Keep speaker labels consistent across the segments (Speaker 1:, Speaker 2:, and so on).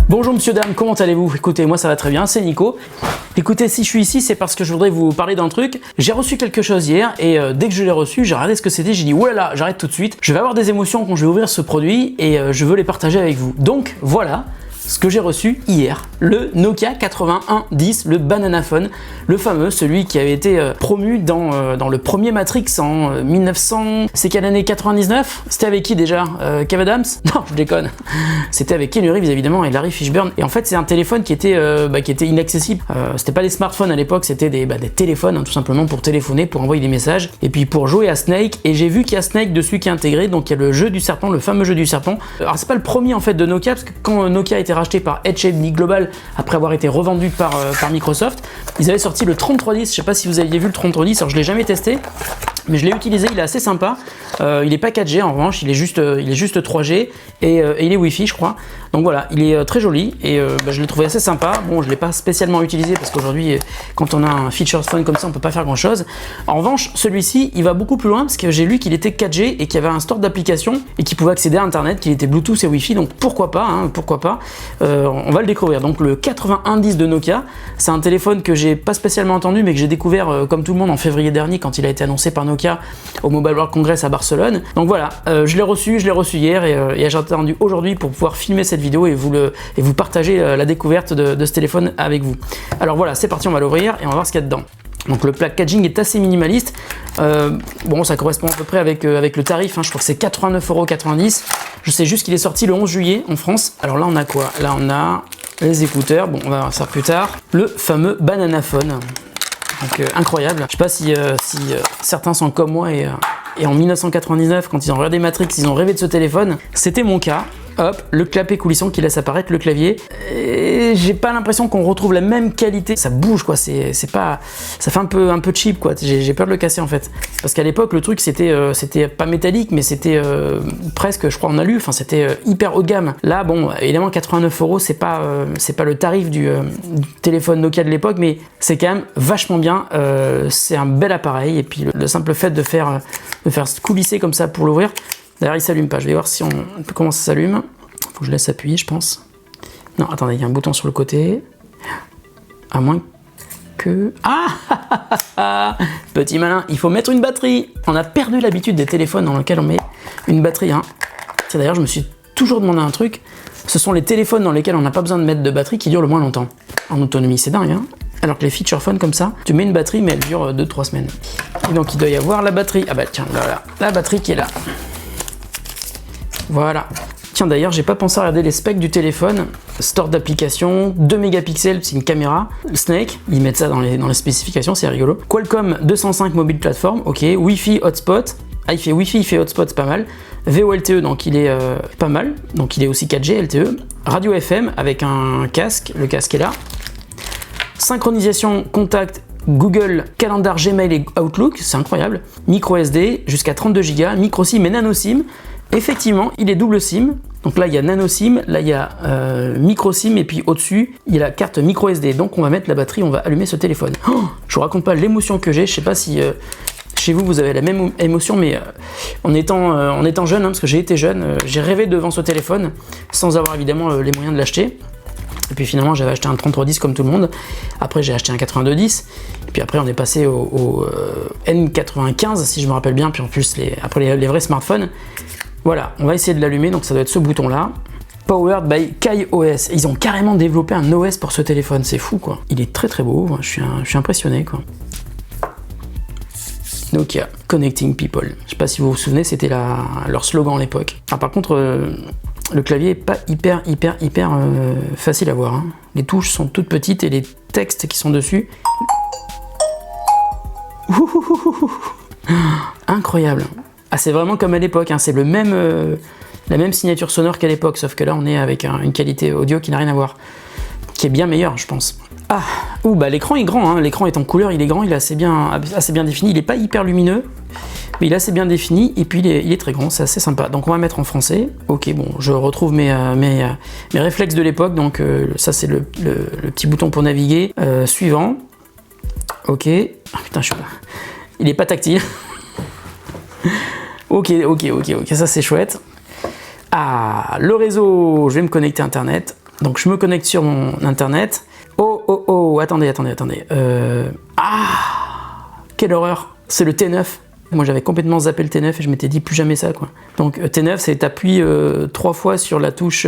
Speaker 1: Bonjour monsieur, dame, comment allez-vous? Écoutez, moi ça va très bien, c'est Nico. Écoutez, si je suis ici, c'est parce que je voudrais vous parler d'un truc. J'ai reçu quelque chose hier et dès que je l'ai reçu, j'ai regardé ce que c'était, j'ai dit oh là là, j'arrête tout de suite. Je vais avoir des émotions quand je vais ouvrir ce produit et je veux les partager avec vous. Donc voilà ce que j'ai reçu hier, le Nokia 8110, le Banana Phone, le fameux, celui qui avait été promu dans le premier Matrix en 1900, c'est quelle année? 99? C'était avec qui déjà? Kev Adams? Non, je déconne. C'était avec Keanu Reeves évidemment et Larry Fishburne. Et en fait, c'est un téléphone qui était inaccessible. C'était pas des smartphones à l'époque, c'était des téléphones, hein, tout simplement pour téléphoner, pour envoyer des messages et puis pour jouer à Snake. Et j'ai vu qu'il y a Snake dessus qui est intégré, donc il y a le jeu du serpent, le fameux jeu du serpent. Alors c'est pas le premier en fait de Nokia, parce que quand Nokia a été racheté par HMD Global après avoir été revendu par Microsoft, ils avaient sorti le 3310. Je sais pas si vous aviez vu le 3310, alors je l'ai jamais testé, mais je l'ai utilisé, il est assez sympa. Il est pas 4G en revanche, il est juste 3G et il est Wi-Fi je crois. Donc voilà, il est très joli et je l'ai trouvé assez sympa. Bon, je l'ai pas spécialement utilisé parce qu'aujourd'hui, quand on a un feature phone comme ça, on peut pas faire grand chose. En revanche, celui-ci, il va beaucoup plus loin parce que j'ai lu qu'il était 4G et qu'il y avait un store d'applications et qu'il pouvait accéder à Internet, qu'il était Bluetooth et Wi-Fi. Donc pourquoi pas, hein, pourquoi pas. On va le découvrir. Donc le 8110 de Nokia, c'est un téléphone que j'ai pas spécialement entendu, mais que j'ai découvert comme tout le monde en février dernier quand il a été annoncé par Nokia au Mobile World Congress à Barcelone. Donc voilà, je l'ai reçu hier et j'ai attendu aujourd'hui pour pouvoir filmer cette vidéo et vous partager la découverte de ce téléphone avec vous. Alors voilà, c'est parti, on va l'ouvrir et on va voir ce qu'il y a dedans. Donc le packaging est assez minimaliste. Bon, ça correspond à peu près avec le tarif, hein. Je crois que c'est 89,90 €. Je sais juste qu'il est sorti le 11 juillet en France. Alors là, on a quoi? Là, on a les écouteurs. Bon, on va voir ça plus tard. Le fameux Banana Phone. Donc incroyable. Je sais pas si certains sont comme moi et en 1999, quand ils ont regardé Matrix, ils ont rêvé de ce téléphone. C'était mon cas. Hop, le clapet coulissant qui laisse apparaître le clavier. Et j'ai pas l'impression qu'on retrouve la même qualité. Ça bouge quoi, c'est pas, ça fait un peu cheap quoi. J'ai peur de le casser en fait. Parce qu'à l'époque le truc c'était pas métallique, mais c'était presque, je crois en alu. Enfin c'était hyper haut de gamme. Là bon, évidemment 89 €, c'est pas le tarif du téléphone Nokia de l'époque, mais c'est quand même vachement bien. C'est un bel appareil et puis le simple fait de faire coulisser comme ça pour l'ouvrir. D'ailleurs, il s'allume pas. Je vais voir si comment ça s'allume. Faut que je laisse appuyer, je pense. Non, attendez, il y a un bouton sur le côté. À moins que... Ah petit malin, il faut mettre une batterie. On a perdu l'habitude des téléphones dans lesquels on met une batterie. Hein. D'ailleurs, je me suis toujours demandé un truc. Ce sont les téléphones dans lesquels on n'a pas besoin de mettre de batterie qui durent le moins longtemps. En autonomie, c'est dingue. Hein. Alors que les feature phones comme ça, tu mets une batterie, mais elle dure 2-3 semaines. Et donc, il doit y avoir la batterie. Ah bah tiens, voilà, la batterie qui est là. Voilà. Tiens d'ailleurs, j'ai pas pensé à regarder les specs du téléphone. Store d'applications, 2 mégapixels, c'est une caméra. Snake, ils mettent ça dans les spécifications, c'est rigolo. Qualcomm 205 mobile platform, ok. Wi-Fi hotspot. Ah, il fait Wi-Fi, il fait hotspot, c'est pas mal. VoLTE, donc il est pas mal. Donc il est aussi 4G LTE. Radio FM avec un casque, le casque est là. Synchronisation contact Google, Calendar, Gmail et Outlook, c'est incroyable. Micro SD jusqu'à 32 Go, micro SIM et nano SIM. Effectivement, il est double SIM. Donc là, il y a nano SIM, là, il y a micro SIM, et puis au-dessus, il y a la carte micro SD. Donc, on va mettre la batterie, on va allumer ce téléphone. Oh, je vous raconte pas l'émotion que j'ai. Je sais pas si chez vous, vous avez la même émotion, mais en étant jeune, hein, parce que j'ai été jeune, j'ai rêvé devant ce téléphone, sans avoir évidemment les moyens de l'acheter. Et puis finalement, j'avais acheté un 3310 comme tout le monde. Après, j'ai acheté un 8210. Et puis après, on est passé au N95, si je me rappelle bien. Puis en plus, après les vrais smartphones. Voilà, on va essayer de l'allumer, donc ça doit être ce bouton-là. Powered by KaiOS. Ils ont carrément développé un OS pour ce téléphone, c'est fou quoi. Il est très très beau, je suis impressionné quoi. Nokia, Connecting People. Je sais pas si vous vous souvenez, c'était leur slogan à l'époque. Ah, par contre, le clavier est pas hyper facile à voir. Hein. Les touches sont toutes petites et les textes qui sont dessus... Incroyable. Ah, c'est vraiment comme à l'époque, hein. C'est la même signature sonore qu'à l'époque, sauf que là on est avec une qualité audio qui n'a rien à voir, qui est bien meilleure je pense. Ah, bah l'écran est grand, hein. L'écran est en couleur, il est grand, il est assez bien défini, il n'est pas hyper lumineux, mais il est assez bien défini, et puis il est très grand, c'est assez sympa. Donc on va mettre en français. Ok, bon, je retrouve mes réflexes de l'époque, donc ça c'est le petit bouton pour naviguer. Suivant. Ok. Ah putain, je suis là. Il n'est pas tactile. Ok, ça c'est chouette. Ah, le réseau, je vais me connecter à Internet. Donc je me connecte sur mon internet. Oh, attendez. Quelle horreur. C'est le T9. Moi j'avais complètement zappé le T9 et je m'étais dit plus jamais ça quoi. Donc T9 c'est t'appuies 3 fois sur la touche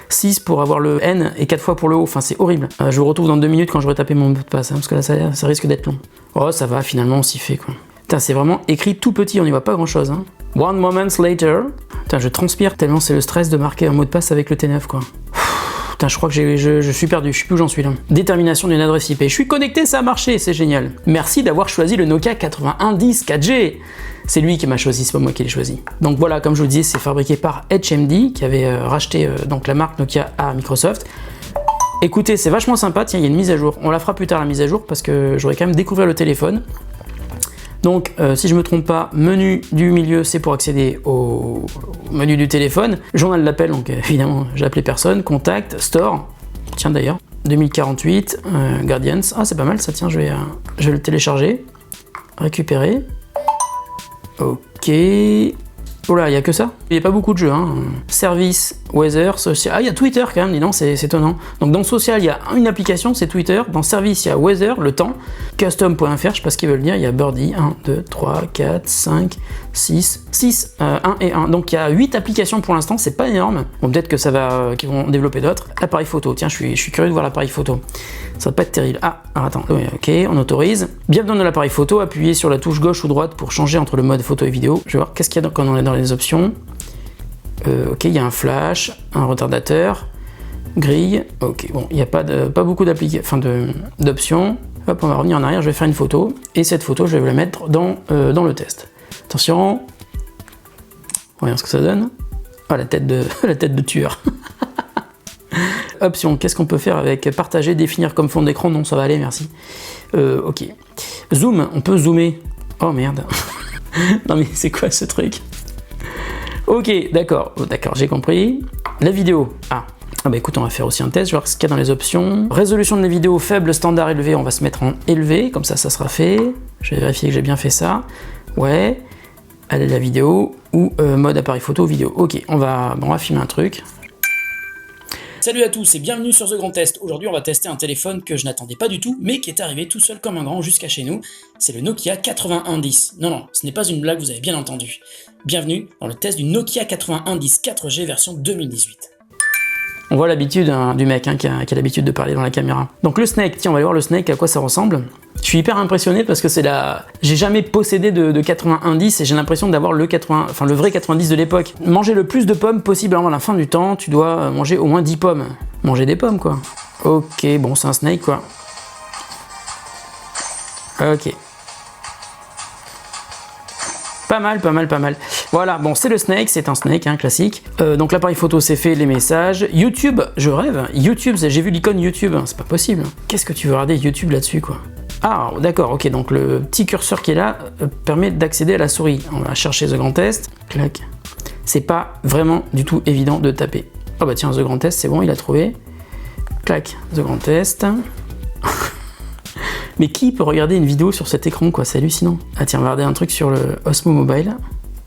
Speaker 1: 6 pour avoir le N et 4 fois pour le O, enfin c'est horrible. Je vous retrouve dans 2 minutes quand je retaper mon mot de passe, hein, parce que là ça risque d'être long. Oh ça va, finalement on s'y fait quoi. Putain c'est vraiment écrit tout petit, on n'y voit pas grand chose. Hein. One moment later. Putain je transpire tellement c'est le stress de marquer un mot de passe avec le T9 quoi. Putain, je crois que je suis perdu, je sais plus où j'en suis là. Détermination d'une adresse IP. Je suis connecté, ça a marché, c'est génial. Merci d'avoir choisi le Nokia 8110 4G. C'est lui qui m'a choisi, c'est pas moi qui l'ai choisi. Donc voilà, comme je vous le disais, c'est fabriqué par HMD, qui avait racheté donc la marque Nokia à Microsoft. Écoutez, c'est vachement sympa, tiens, il y a une mise à jour. On la fera plus tard la mise à jour, parce que j'aurais quand même découvert le téléphone. Donc, si je me trompe pas, menu du milieu, c'est pour accéder au menu du téléphone. Journal d'appel, donc évidemment, j'ai appelé personne. Contact, store, tiens d'ailleurs, 2048, Guardians. Ah, c'est pas mal ça, tiens, je vais le télécharger. Récupérer. Ok. Oh là, il n'y a que ça. Il n'y a pas beaucoup de jeux. Hein. Service, weather, social. Ah, il y a Twitter quand même, dis donc, c'est étonnant. Donc dans social, il y a une application, c'est Twitter. Dans service, il y a weather, le temps. Custom.fr, je sais pas ce qu'ils veulent dire. Il y a Birdie, 1, 2, 3, 4, 5, 6, 1 et 1. Donc il y a 8 applications pour l'instant, c'est pas énorme. Bon, peut-être que ça va, qu'ils vont développer d'autres. Appareil photo, tiens, je suis curieux de voir l'appareil photo. Ça va pas être terrible. Ah, alors attends, ok, on autorise. Bienvenue dans l'appareil photo, appuyez sur la touche gauche ou droite pour changer entre le mode photo et vidéo. Je vais voir qu'est-ce qu'il y a quand on est dans les options. Ok, il y a un flash, un retardateur, grille. Ok, bon, il n'y a pas beaucoup d'options. Hop, on va revenir en arrière, je vais faire une photo. Et cette photo, je vais vous la mettre dans le test. Attention. Voyons ce que ça donne. Ah, la tête de tueur. Option, qu'est-ce qu'on peut faire avec partager, définir comme fond d'écran? Non, ça va aller, merci. Ok. Zoom, on peut zoomer. Oh merde. Non mais c'est quoi ce truc? Ok, d'accord, j'ai compris. La vidéo. Ah bah écoute, on va faire aussi un test, je vais voir ce qu'il y a dans les options. Résolution de la vidéo faible, standard, élevé, on va se mettre en élevé, comme ça sera fait. Je vais vérifier que j'ai bien fait ça. Ouais. Allez, la vidéo, ou mode appareil photo, vidéo. Ok, on va filmer un truc. Salut à tous et bienvenue sur The Grand Test. Aujourd'hui on va tester un téléphone que je n'attendais pas du tout, mais qui est arrivé tout seul comme un grand jusqu'à chez nous. C'est le Nokia 8110. Non, ce n'est pas une blague, vous avez bien entendu. Bienvenue dans le test du Nokia 8110 4G version 2018. On voit l'habitude du mec qui a l'habitude de parler dans la caméra. Donc le Snake, tiens on va aller voir le Snake, à quoi ça ressemble. Je suis hyper impressionné parce que j'ai jamais possédé de 8110 et j'ai l'impression d'avoir le vrai 90 de l'époque. Manger le plus de pommes possible avant la fin du temps, tu dois manger au moins 10 pommes. Manger des pommes quoi. Ok, bon c'est un Snake quoi. Ok. Pas mal. Voilà, bon c'est le Snake, c'est un Snake, classique. Donc l'appareil photo c'est fait, les messages. YouTube, je rêve. YouTube, j'ai vu l'icône YouTube, c'est pas possible. Qu'est-ce que tu veux regarder YouTube là-dessus quoi? Ah d'accord, ok, donc le petit curseur qui est là permet d'accéder à la souris. On va chercher The Grand Test. Clac. C'est pas vraiment du tout évident de taper. Oh bah tiens, The Grand Test, c'est bon, il a trouvé. Clac, The Grand Test. Mais qui peut regarder une vidéo sur cet écran quoi? C'est hallucinant. Ah tiens, on va regarder un truc sur le Osmo Mobile.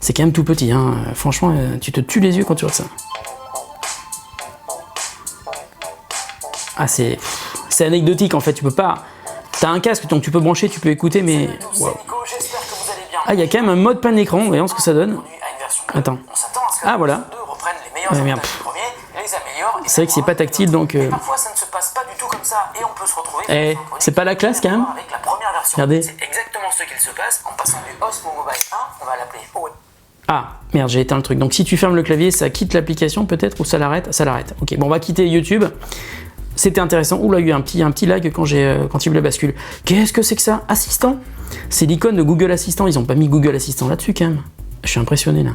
Speaker 1: C'est quand même tout petit, franchement, tu te tues les yeux quand tu vois ça. Ah c'est anecdotique en fait, tu peux pas... T'as un casque donc tu peux brancher, tu peux écouter mais... Wow. Ah il y a quand même un mode plein écran, voyons ce que ça donne. Attends. Ah voilà. Ouais, merde. C'est vrai que c'est pas tactile donc... Parfois ça ne se passe pas du tout comme ça et on peut se retrouver... c'est pas la classe quand même. Regardez. C'est exactement ce qu'il se passe en passant du Osmo Mobile 1, on va l'appeler OS. Ah merde, j'ai éteint le truc. Donc si tu fermes le clavier, ça quitte l'application peut-être ou ça l'arrête? Ça l'arrête. Ok, bon on va quitter YouTube. C'était intéressant. Oula, il y a eu un petit lag quand il y a eu la bascule. Qu'est-ce que c'est que ça? Assistant? C'est l'icône de Google Assistant. Ils ont pas mis Google Assistant là-dessus quand même. Je suis impressionné là.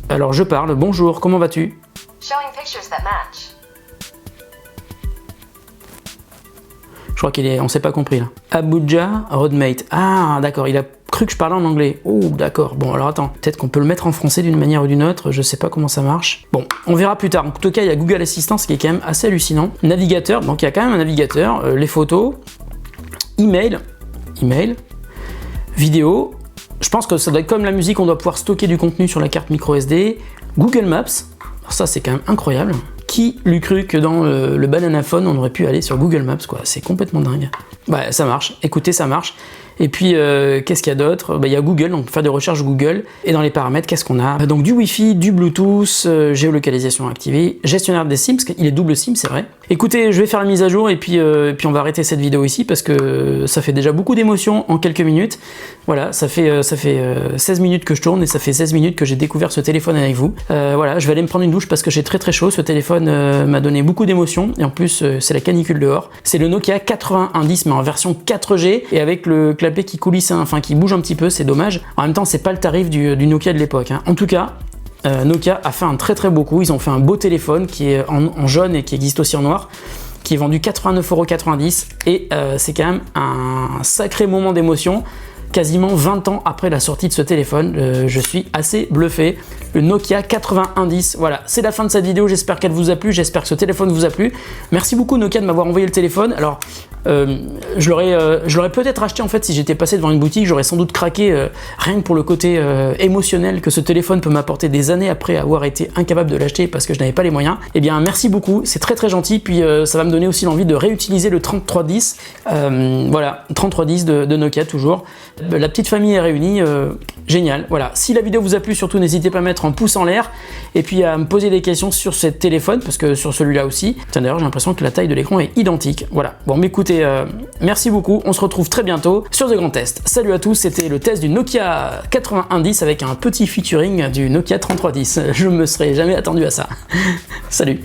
Speaker 1: Alors je parle. Bonjour, comment vas-tu? Je crois on s'est pas compris là. Abuja Roadmate. Ah d'accord, il a cru que je parlais en anglais. Oh d'accord, bon alors attends, peut-être qu'on peut le mettre en français d'une manière ou d'une autre, je sais pas comment ça marche. Bon, on verra plus tard. En tout cas, il y a Google Assistant, ce qui est quand même assez hallucinant. Navigateur, donc il y a quand même un navigateur, les photos, email, vidéo. Je pense que ça doit être comme la musique, on doit pouvoir stocker du contenu sur la carte micro SD. Google Maps, alors ça c'est quand même incroyable. Qui l'eût cru que dans le banana phone, on aurait pu aller sur Google Maps, quoi. C'est complètement dingue. Bah, ça marche. Écoutez, ça marche. Et puis, qu'est-ce qu'il y a d'autre? Bah, il y a Google, donc faire des recherches Google. Et dans les paramètres, qu'est-ce qu'on a? Donc du Wi-Fi, du Bluetooth, géolocalisation activée, gestionnaire des SIM, parce qu'il est double SIM, c'est vrai. Écoutez, je vais faire la mise à jour et puis on va arrêter cette vidéo ici parce que ça fait déjà beaucoup d'émotions en quelques minutes. Voilà, ça fait 16 minutes que je tourne et ça fait 16 minutes que j'ai découvert ce téléphone avec vous. Voilà, je vais aller me prendre une douche parce que j'ai très très chaud. Ce téléphone m'a donné beaucoup d'émotions et en plus c'est la canicule dehors. C'est le Nokia 8110 mais en version 4G et avec le clapet qui coulisse, hein, enfin qui bouge un petit peu, c'est dommage. En même temps, c'est pas le tarif du Nokia de l'époque, hein. En tout cas, Nokia a fait un très très beau coup. Ils ont fait un beau téléphone qui est en jaune et qui existe aussi en noir, qui est vendu 89,90 € et c'est quand même un sacré moment d'émotion. Quasiment 20 ans après la sortie de ce téléphone, je suis assez bluffé. Le Nokia 8110, voilà, c'est la fin de cette vidéo, j'espère qu'elle vous a plu, j'espère que ce téléphone vous a plu. Merci beaucoup Nokia de m'avoir envoyé le téléphone. Alors, je l'aurais peut-être acheté en fait si j'étais passé devant une boutique, j'aurais sans doute craqué rien que pour le côté émotionnel que ce téléphone peut m'apporter des années après avoir été incapable de l'acheter parce que je n'avais pas les moyens. Eh bien, merci beaucoup, c'est très très gentil, puis ça va me donner aussi l'envie de réutiliser le 3310. Voilà, 3310 de Nokia toujours. La petite famille est réunie, génial. Voilà, si la vidéo vous a plu, surtout n'hésitez pas à mettre un pouce en l'air et puis à me poser des questions sur ce téléphone parce que sur celui-là aussi. Tiens, d'ailleurs, j'ai l'impression que la taille de l'écran est identique. Voilà, bon, mais écoutez, merci beaucoup. On se retrouve très bientôt sur The Grand Test. Salut à tous, c'était le test du Nokia 8110 avec un petit featuring du Nokia 3310. Je me serais jamais attendu à ça. Salut.